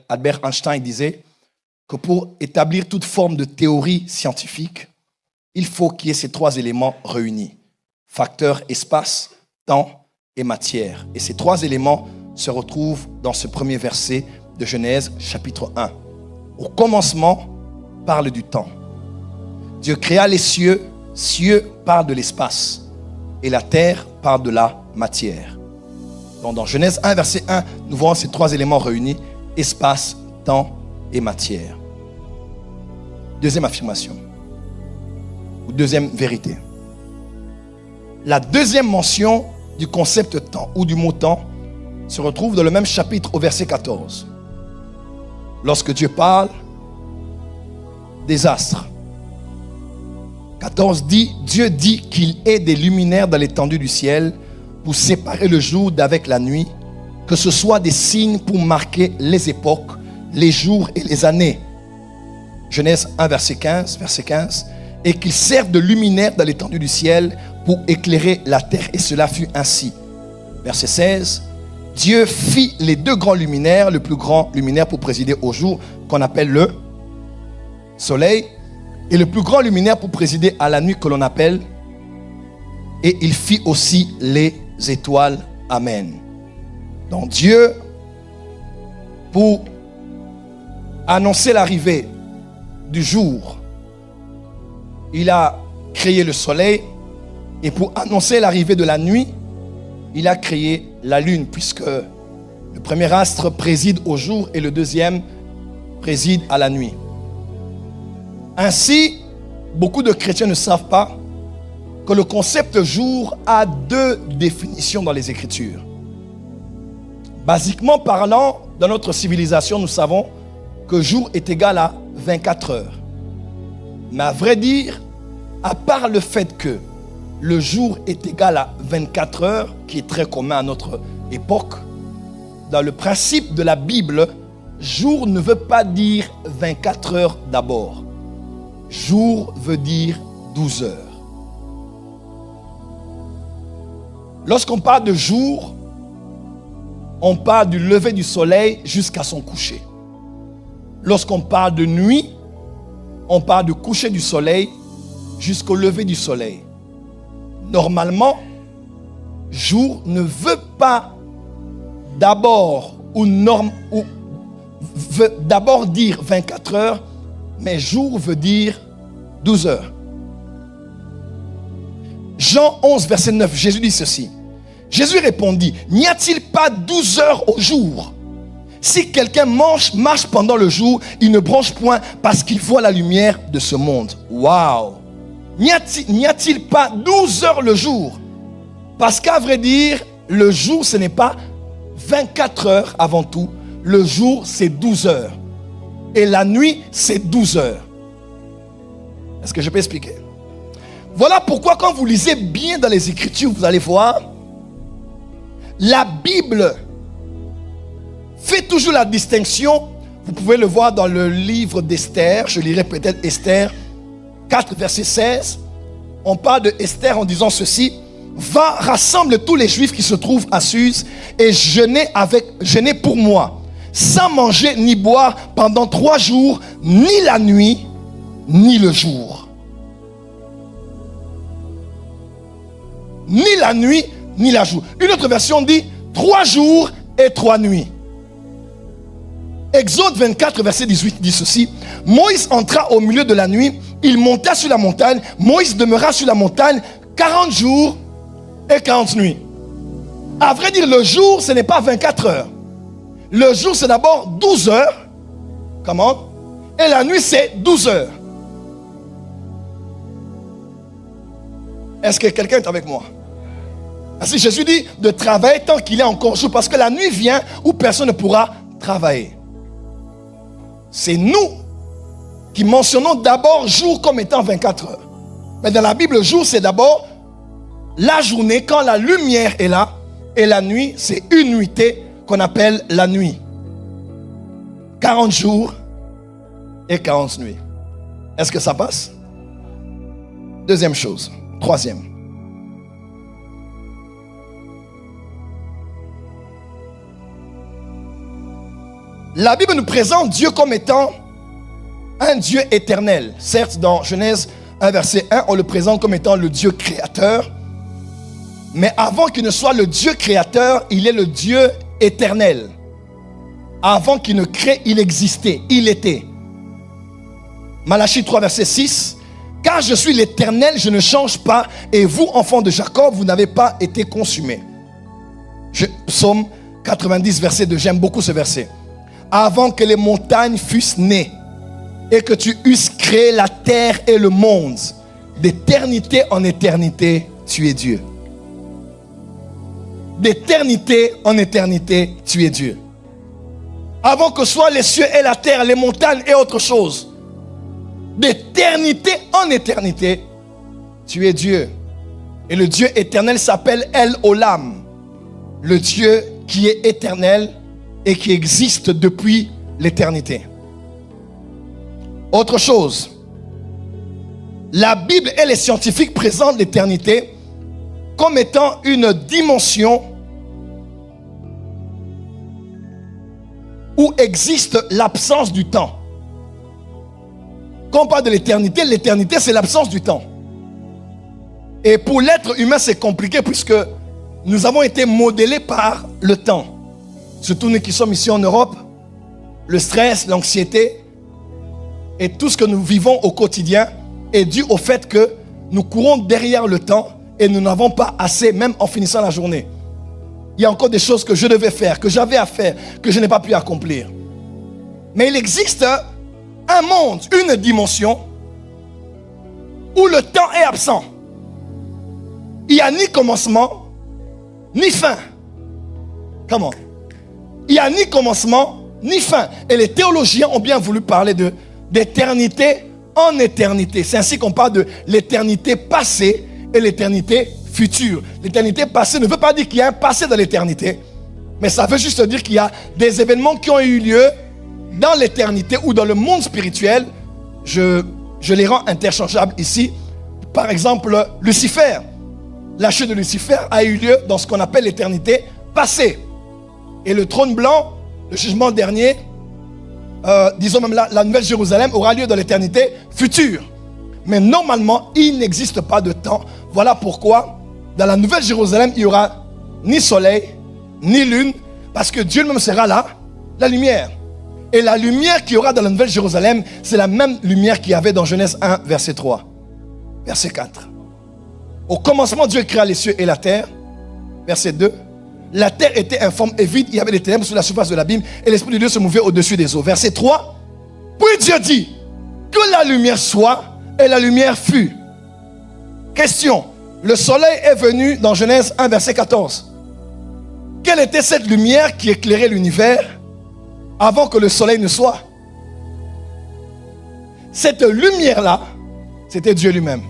Albert Einstein disait que pour établir toute forme de théorie scientifique, il faut qu'il y ait ces trois éléments réunis. Facteur espace, temps et matière. Et ces trois éléments se retrouvent dans ce premier verset de Genèse chapitre 1. Au commencement, parle du temps. Dieu créa les cieux, cieux parle de l'espace. Et la terre parle de la matière. Donc dans Genèse 1, verset 1, nous voyons ces trois éléments réunis, espace, temps et matière. Deuxième affirmation, ou deuxième vérité. La deuxième mention du concept temps ou du mot temps se retrouve dans le même chapitre au verset 14. Lorsque Dieu parle des astres. 14 dit, Dieu dit qu'il ait des luminaires dans l'étendue du ciel pour séparer le jour d'avec la nuit, que ce soit des signes pour marquer les époques, les jours et les années. Genèse 1, verset 15, et qu'ils servent de luminaires dans l'étendue du ciel pour éclairer la terre, et cela fut ainsi. Verset 16, Dieu fit les deux grands luminaires, le plus grand luminaire pour présider au jour, qu'on appelle le soleil, et le plus grand luminaire pour présider à la nuit, que l'on appelle, et il fit aussi les étoiles. Amen. Donc Dieu, pour annoncer l'arrivée du jour, il a créé le soleil, et pour annoncer l'arrivée de la nuit, il a créé la lune, puisque le premier astre préside au jour et le deuxième préside à la nuit. Ainsi, beaucoup de chrétiens ne savent pas que le concept jour a deux définitions dans les Écritures. Basiquement parlant, dans notre civilisation, nous savons que jour est égal à 24 heures. Mais à vrai dire, à part le fait que le jour est égal à 24 heures, qui est très commun à notre époque, dans le principe de la Bible, jour ne veut pas dire 24 heures d'abord. Jour veut dire 12 heures. Lorsqu'on parle de jour, on parle du lever du soleil jusqu'à son coucher. Lorsqu'on parle de nuit, on parle du coucher du soleil jusqu'au lever du soleil. Normalement, jour ne veut pas d'abord veut d'abord dire 24 heures, mais jour veut dire 12 heures. Jean 11, verset 9, Jésus dit ceci. Jésus répondit, n'y a-t-il pas 12 heures au jour? Si quelqu'un marche pendant le jour, il ne bronche point parce qu'il voit la lumière de ce monde. Waouh! N'y a-t-il pas 12 heures le jour? Parce qu'à vrai dire, le jour, ce n'est pas 24 heures avant tout. Le jour, c'est 12 heures. Et la nuit, c'est 12 heures. Est-ce que je peux expliquer? Voilà pourquoi quand vous lisez bien dans les Écritures, vous allez voir, la Bible fait toujours la distinction. Vous pouvez le voir dans le livre d'Esther. Je lirai peut-être Esther 4, verset 16. On parle de Esther en disant ceci. Va, rassemble tous les Juifs qui se trouvent à Suse et jeûnez pour moi, sans manger ni boire pendant 3 jours, ni la nuit, ni le jour. Ni la nuit, ni la jour. Une autre version dit 3 jours et 3 nuits. Exode 24, verset 18 dit ceci. Moïse entra au milieu de la nuit, il monta sur la montagne. Moïse demeura sur la montagne 40 jours et 40 nuits. À vrai dire, le jour, ce n'est pas 24 heures. Le jour, c'est d'abord 12 heures. Comment? Et la nuit, c'est 12 heures. Est-ce que quelqu'un est avec moi? Ainsi, Jésus dit de travailler tant qu'il est encore jour, parce que la nuit vient où personne ne pourra travailler. C'est nous qui mentionnons d'abord jour comme étant 24 heures. Mais dans la Bible, jour, c'est d'abord la journée quand la lumière est là. Et la nuit, c'est une nuitée qu'on appelle la nuit. 40 jours et 40 nuits. Est-ce que ça passe? Deuxième chose. Troisième. La Bible nous présente Dieu comme étant un Dieu éternel. Certes, dans Genèse 1, verset 1, on le présente comme étant le Dieu créateur. Mais avant qu'il ne soit le Dieu créateur, il est le Dieu éternel. Avant qu'il ne crée, il existait, il était. Malachie 3, verset 6. Car je suis l'Éternel, je ne change pas, et vous, enfants de Jacob, vous n'avez pas été consumés. Psaume 90, verset 2. J'aime beaucoup ce verset. Avant que les montagnes fussent nées, et que tu eusses créé la terre et le monde, d'éternité en éternité, tu es Dieu. D'éternité en éternité, tu es Dieu. Avant que soient les cieux et la terre, les montagnes et autre chose, d'éternité en éternité, tu es Dieu. Et le Dieu éternel s'appelle El Olam, le Dieu qui est éternel et qui existe depuis l'éternité. Autre chose, la Bible et les scientifiques présentent l'éternité comme étant une dimension où existe l'absence du temps. Quand on parle de l'éternité, l'éternité c'est l'absence du temps. Et pour l'être humain c'est compliqué puisque nous avons été modelés par le temps. Surtout nous qui sommes ici en Europe, le stress, l'anxiété et tout ce que nous vivons au quotidien est dû au fait que nous courons derrière le temps et nous n'avons pas assez, même en finissant la journée. Il y a encore des choses que je devais faire, que j'avais à faire, que je n'ai pas pu accomplir. Mais il existe un monde, une dimension où le temps est absent. Il n'y a ni commencement, ni fin. Comment? Il n'y a ni commencement, ni fin. Et les théologiens ont bien voulu parler d'éternité en éternité. C'est ainsi qu'on parle de l'éternité passée et l'éternité future. L'éternité passée ne veut pas dire qu'il y a un passé dans l'éternité, mais ça veut juste dire qu'il y a des événements qui ont eu lieu dans l'éternité ou dans le monde spirituel. Je les rends interchangeables ici. Par exemple, Lucifer. La chute de Lucifer a eu lieu dans ce qu'on appelle l'éternité passée. Et le trône blanc, le jugement dernier, disons même la Nouvelle Jérusalem, aura lieu dans l'éternité future. Mais normalement, il n'existe pas de temps. Voilà pourquoi, dans la Nouvelle Jérusalem, il n'y aura ni soleil, ni lune, parce que Dieu même sera là, la lumière. Et la lumière qu'il y aura dans la Nouvelle Jérusalem, c'est la même lumière qu'il y avait dans Genèse 1, verset 3, verset 4. Au commencement, Dieu créa les cieux et la terre. Verset 2. La terre était informe et vide, il y avait des ténèbres sur la surface de l'abîme, et l'Esprit de Dieu se mouvait au-dessus des eaux. Verset 3. Puis Dieu dit que la lumière soit, et la lumière fut. Question. Le soleil est venu dans Genèse 1, verset 14. Quelle était cette lumière qui éclairait l'univers avant que le soleil ne soit? Cette lumière-là, c'était Dieu lui-même.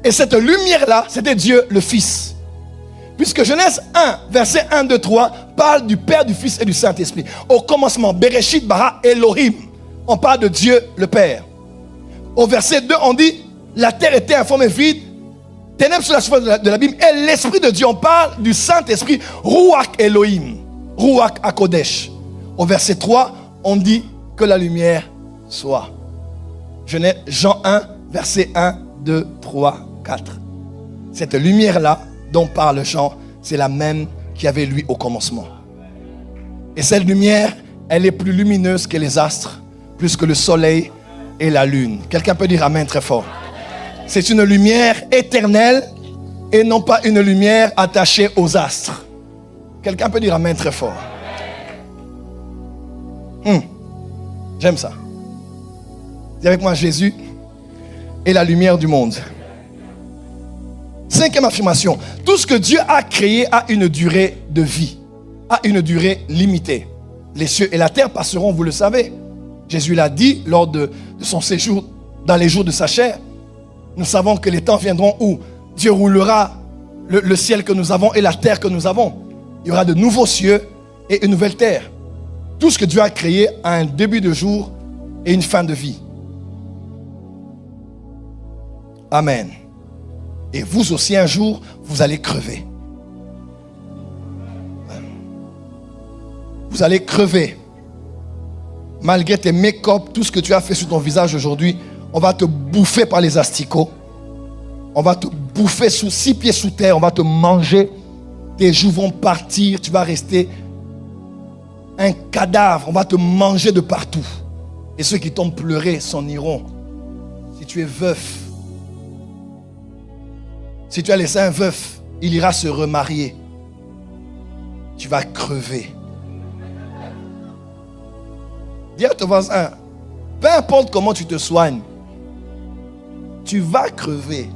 Et cette lumière-là, c'était Dieu le Fils. Puisque Genèse 1, verset 1, 2, 3, parle du Père, du Fils et du Saint-Esprit. Au commencement, Bereshit bara Elohim. On parle de Dieu le Père. Au verset 2, on dit, la terre était informe et vide, ténèbres sur la surface de l'abîme, et l'Esprit de Dieu, on parle du Saint-Esprit, Ruach Elohim, Ruach HaKodesh. Au verset 3, on dit que la lumière soit. Jean 1, verset 1, 2, 3, 4. Cette lumière-là, dont parle Jean, c'est la même qu'il y avait lui au commencement. Et cette lumière, elle est plus lumineuse que les astres, plus que le soleil et la lune. Quelqu'un peut dire amen très fort. C'est une lumière éternelle et non pas une lumière attachée aux astres. Quelqu'un peut dire amen très fort. J'aime ça. Dis avec moi, Jésus est la lumière du monde. Cinquième affirmation. Tout ce que Dieu a créé a une durée de vie, a une durée limitée. Les cieux et la terre passeront, vous le savez. Jésus l'a dit lors de son séjour dans les jours de sa chair. Nous savons que les temps viendront où Dieu roulera le ciel que nous avons et la terre que nous avons. Il y aura de nouveaux cieux et une nouvelle terre. Tout ce que Dieu a créé a un début de jour et une fin de vie. Amen. Et vous aussi un jour, vous allez crever. Vous allez crever. Malgré tes make-up, tout ce que tu as fait sur ton visage aujourd'hui, on va te bouffer par les asticots. On va te bouffer sous 6 pieds sous terre. On va te manger. Tes joues vont partir. Tu vas rester un cadavre. On va te manger de partout. Et ceux qui t'ont pleuré s'en iront. Si tu es veuf, si tu as laissé un veuf, il ira se remarier. Tu vas crever. Dis à ton voisin, peu importe comment tu te soignes, tu vas crever.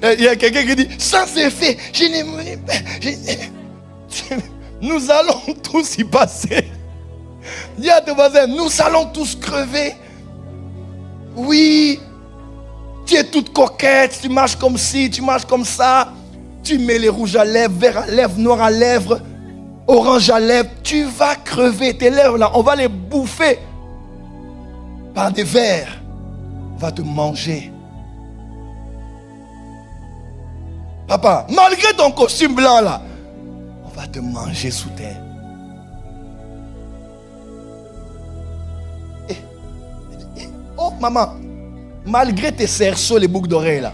Il y a quelqu'un qui dit, ça c'est fait. Nous allons tous y passer. Dis à ton voisin, nous allons tous crever. Oui, tu es toute coquette, tu marches comme ci, tu marches comme ça. Tu mets les rouges à lèvres, vert à lèvres, noir à lèvres, orange à lèvres. Tu vas crever. Tes lèvres là, on va les bouffer par des vers. On va te manger. Papa, malgré ton costume blanc là, on va te manger sous terre. Oh maman, malgré tes cerceaux, les boucles d'oreilles là,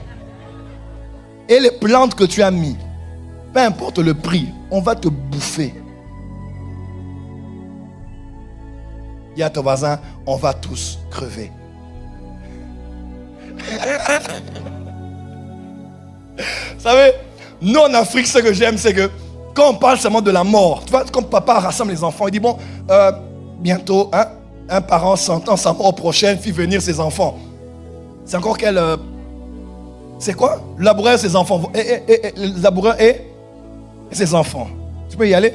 et les plantes que tu as mis, peu importe le prix, on va te bouffer. Dis à ton voisin, on va tous crever. Vous savez, nous en Afrique, ce que j'aime, c'est que quand on parle seulement de la mort, tu vois, quand papa rassemble les enfants, il dit, bon, bientôt, hein, un parent s'entend sa mort prochaine, fit venir ses enfants. C'est encore quel... c'est quoi? Laboureur et ses enfants. Laboureur et ses enfants. Tu peux y aller?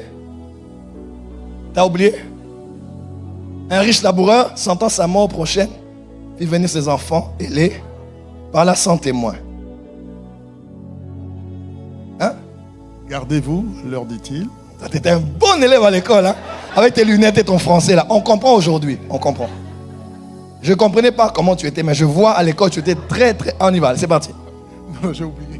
T'as oublié? Un riche laboureur sentant sa mort prochaine, fit venir ses enfants et les par là sans témoin. Hein? Gardez-vous, leur dit-il. Tu étais un bon élève à l'école, hein? Avec tes lunettes et ton français là. On comprend aujourd'hui. On comprend. Je ne comprenais pas comment tu étais, mais je vois à l'école tu étais très très... On y va, c'est parti. J'ai oublié.